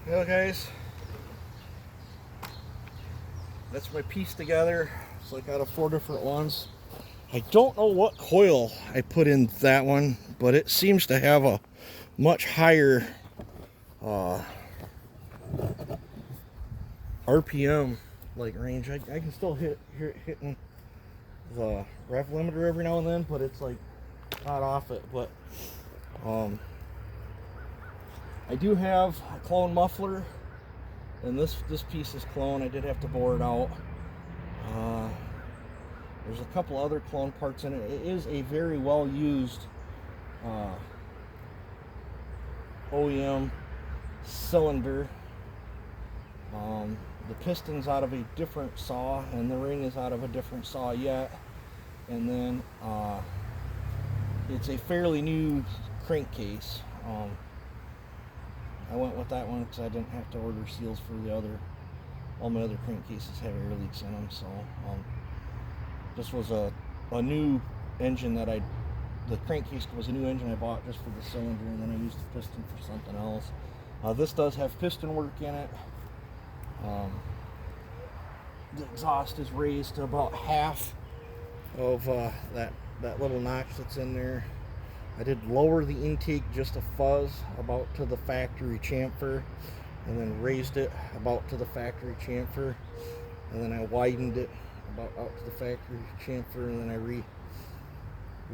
Well, guys, that's my piece together. It's like out of 4 different ones. I don't know what coil I put in that one, but it seems to have a much higher RPM like range. I can still hear it hitting the ref limiter every now and then, but it's like not off it. But I do have a clone muffler, and this piece is clone. I did have to bore it out. There's a couple other clone parts in it. It is a very well used OEM cylinder. The piston's out of a different saw, and the ring is out of a different saw yet. And then it's a fairly new crankcase. I went with that one because I didn't have to order seals for all my other crankcases have air leaks in them. So this was a new engine that the crankcase was a new engine I bought just for the cylinder, and then I used the piston for something else. This does have piston work in it. The exhaust is raised to about half of that little notch that's in there. I did lower the intake just a fuzz about to the factory chamfer, and then raised it about to the factory chamfer, and then I widened it about out to the factory chamfer, and then I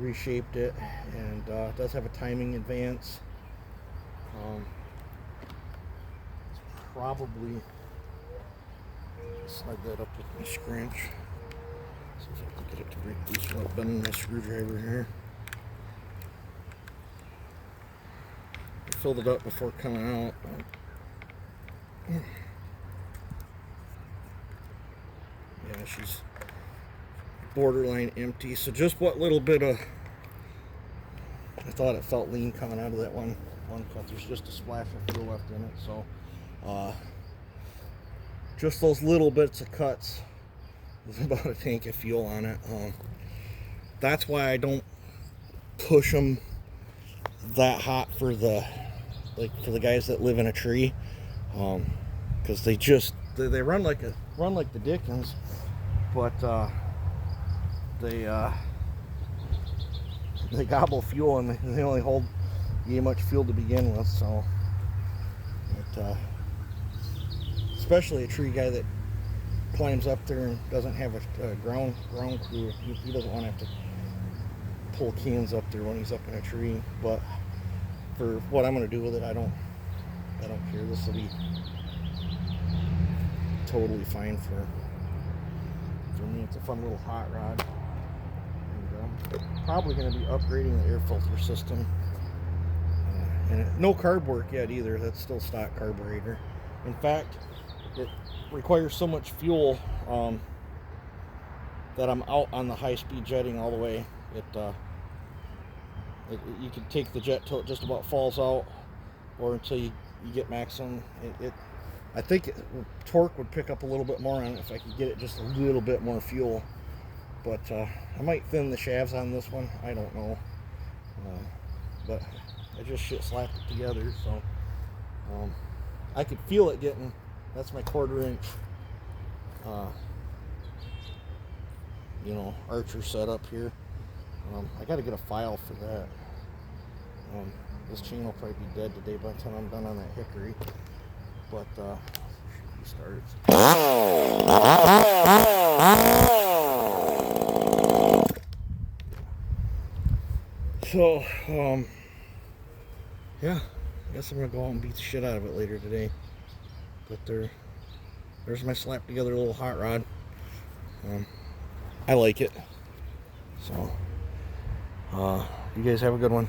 reshaped it. And it does have a timing advance. It's probably slide that up with my scrunch. See if I can get it to break loose without bending my screwdriver here. I filled it up before coming out. Yeah, she's borderline empty. So just what little bit of, I thought it felt lean coming out of that one cut. There's just a splash of fuel left in it. So just those little bits of cuts. There's about a tank of fuel on it. That's why I don't push them that hot for the guys that live in a tree, because they run like the Dickens, but they gobble fuel, and they only hold you much fuel to begin with. So especially a tree guy that climbs up there and doesn't have a ground crew, he doesn't want to have to pull cans up there when he's up in a tree. But for what I'm going to do with it, I don't care. This will be totally fine for me. It's a fun little hot rod, and probably going to be upgrading the air filter system. And no carb work yet either. That's still stock carburetor. In fact, it requires so much fuel that I'm out on the high-speed jetting all the way. You can take the jet till it just about falls out, or until you get maximum. I think torque would pick up a little bit more on it if I could get it just a little bit more fuel. But I might thin the shafts on this one. I don't know. But I just slapped it together, so I could feel it getting. That's my 1/4 inch, Archer setup here. I got to get a file for that. This chain will probably be dead today by the time I'm done on that hickory. But he starts. So yeah, I guess I'm gonna go out and beat the shit out of it later today. But there's my slap together little hot rod. I like it. So you guys have a good one.